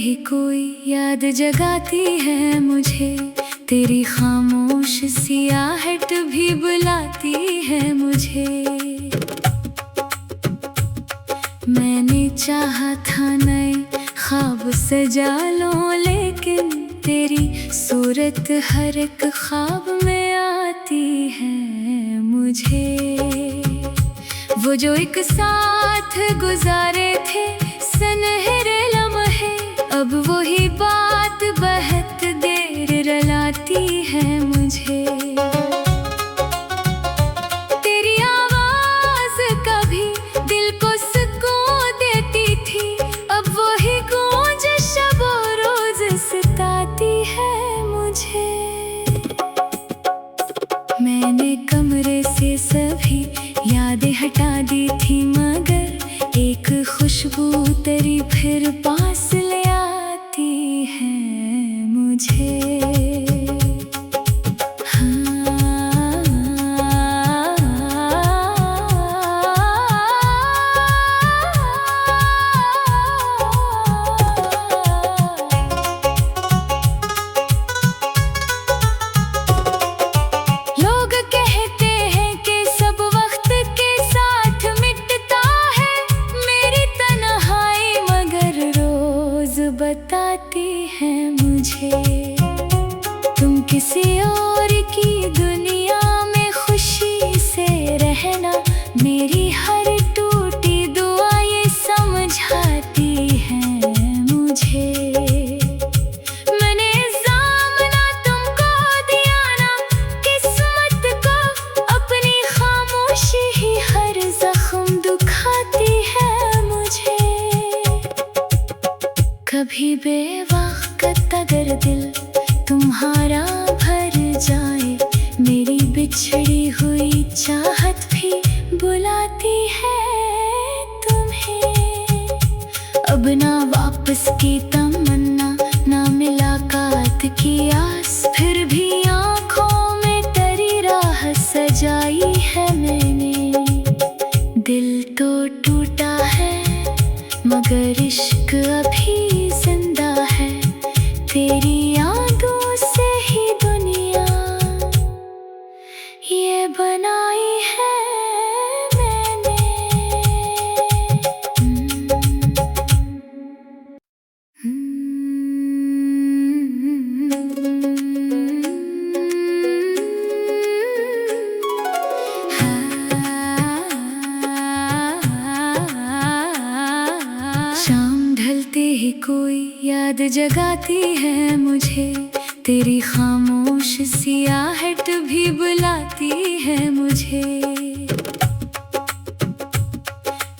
ही कोई याद जगाती है मुझे, तेरी खामोश सियाहट भी बुलाती है मुझे। मैंने चाहा था नए ख्वाब सजा लूं, लेकिन तेरी सूरत हर एक ख्वाब में आती है मुझे। वो जो एक साथ गुजारे थे सुनहरे लम्हे, अब वही बात बहुत देर रुलाती है मुझे। तेरी आवाज कभी दिल को सुकून देती थी, अब वही गूंज शब रोज सताती है मुझे। मैंने कमरे से सभी यादें हटा दी थी, मगर एक खुशबू तेरी फिर पास ले आती है मुझे। बताती है मुझे तुम किसी और की दुनिया में खुशी से रहना, मेरी हर टूटी दुआ ये समझाती है मुझे। मैंने इल्जाम ना तुमको दिया ना किस्मत को, अपनी खामोशी ही हर जख्म दुखाती है मुझे। कभी बेवक्त अगर दिल तुम्हारा भर जाए, मेरी बिछड़ी हुई चाहत भी बुलाती है तुम्हें। अब ना वापस की तमन्ना, ना मुलाकात की आस, फिर भी आँखों में तेरी राह सजाई है मैंने। दिल तो टूटा है मगर इश्क अभी जिंदा है, तेरी यादों से ही दुनिया ये बनाई है मैंने। शाम ढलते ही कोई याद जगाती है मुझे, तेरी खामोश सियाहट भी बुलाती है मुझे।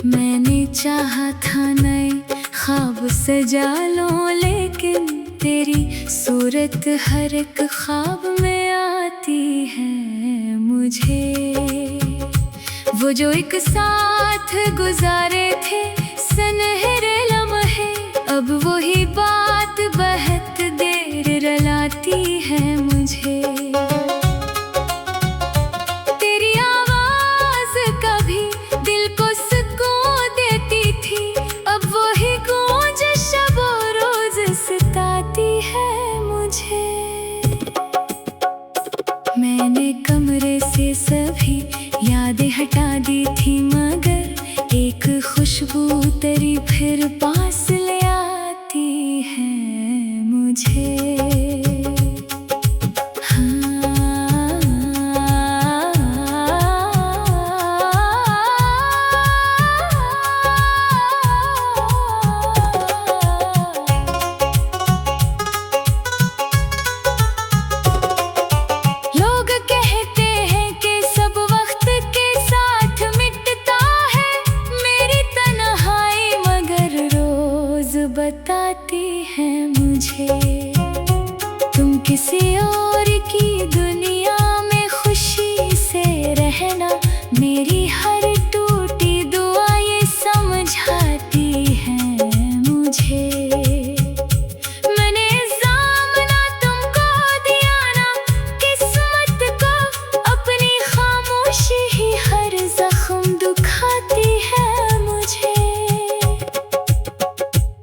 मैंने चाहा था नए ख्वाब सजा लूं, लेकिन तेरी सूरत हर एक ख्वाब में आती है मुझे। वो जो एक साथ गुजारे थे सुनहरे लम्हे, अब वही बात बहुत देर रुलाती है मुझे। तेरी आवाज कभी दिल को सुकून देती थी, अब वही गूंज शब रोज सताती है मुझे। मैंने कमरे से सभी यादें हटा दी थी, मगर एक खुशबू तेरी फिर पास ले आती है मुझे। लोग कहते हैं कि सब वक्त के साथ मिटता है मेरी तन्हाई, मगर रोज बताती है मुझे तुम किसी और की दुनिया में खुशी से रहना, मेरी हर टूटी दुआ ये समझाती है मुझे। मैंने इल्जाम ना तुमको दिया ना किस्मत को, अपनी खामोशी ही हर जख्म दुखाती है मुझे।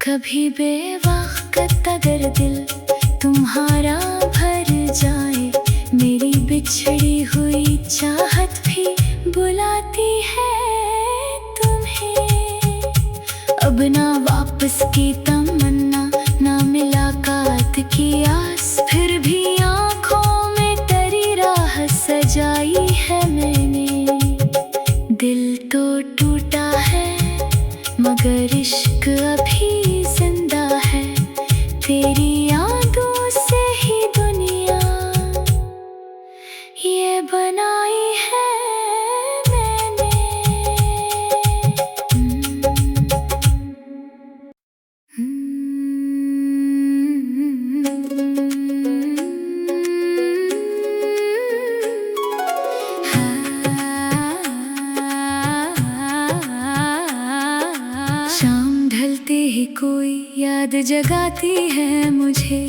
कभी बे बेवक्त अगर दिल तुम्हारा भर जाए, मेरी बिछड़ी हुई चाहत भी बुलाती है तुम्हें। अब ना वापस की तमन्ना, ना मुलाकात की आस, फिर भी आँखों में तेरी राह सजाई है मैंने। दिल तो टूटा है मगर इश्क अभी जिंदा है, तेरी यादों से ही दुनिया ये बनाई है मैंने। शाम ढलते ही कोई याद जगाती है मुझे,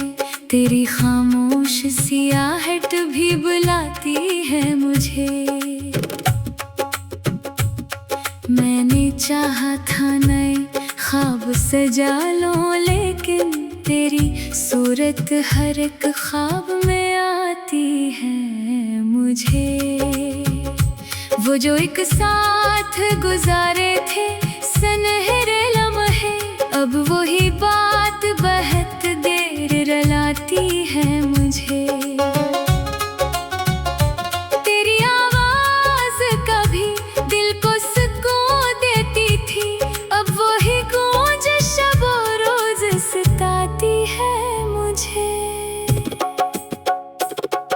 तेरी खामोश सियाहट भी बुलाती है मुझे। मैंने चाहा था नए ख्वाब सजा लो, लेकिन तेरी सूरत हर एक ख्वाब में आती है मुझे। वो जो एक साथ गुजारे थे सुनहरे लम्हे, अब वही बात बहुत देर रुलाती है मुझे। तेरी आवाज कभी दिल को सुकून देती थी, अब वही गूंज शब रोज सताती है मुझे।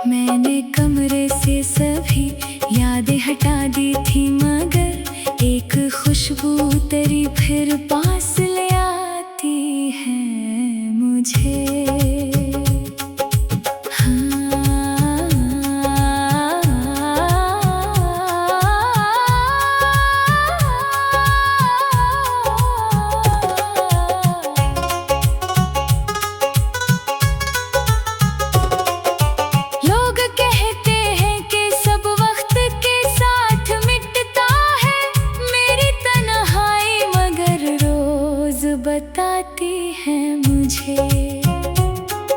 मैंने कमरे से सभी यादें हटा दी थी, मगर एक खुशबू तेरी फिर पास ले आती है मुझे। लोग कहते हैं कि सब वक्त के साथ मिटता है, मेरी तन्हाई मगर रोज बताती है मुझे।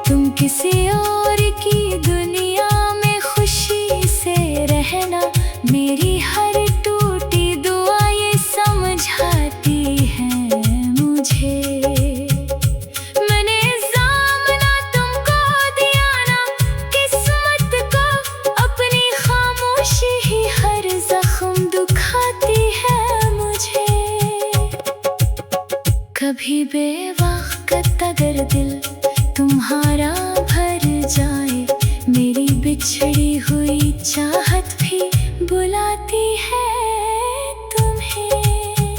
तुम किसी और की दुनिया में खुशी से रहना, मेरी हर टूटी दुआ ये समझाती है मुझे। मैंने इल्जाम ना तुमको दिया, ना किस्मत को, अपनी खामोशी ही हर जख्म दुखाती है मुझे। कभी बेवक्त अगर दिल तुम्हारा भर जाए, मेरी बिछड़ी हुई चाहत भी बुलाती है तुम्हें।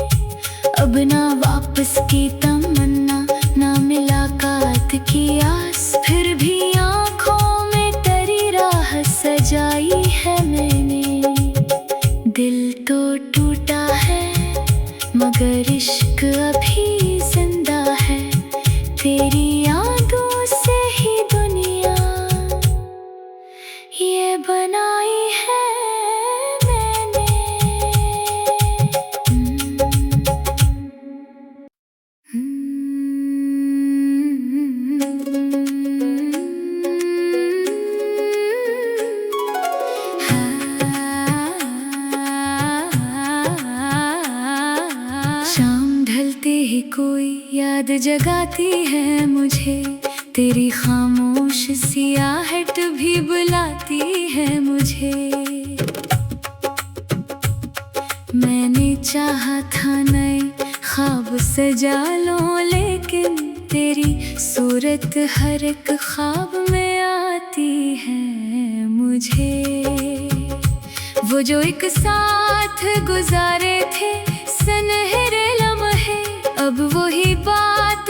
अब ना वापस की तमन्ना, ना मुलाकात की आस, फिर भी आँखों में तेरी राह सजाई है मैंने। दिल तो टूटा है मगर इश्क अभी जिंदा है, तेरी यादों से ही दुनिया ये बनाई है मैंने। शाम ढलते ही कोई याद जगाती है मुझे, तेरी खामोश सियाहट भी बुलाती है मुझे। मैंने चाहा था नए ख्वाब सजा लो, लेकिन तेरी सूरत हर एक ख्वाब में आती है मुझे। वो जो एक साथ गुजारे थे सुनहरे लम्हे, अब वही बात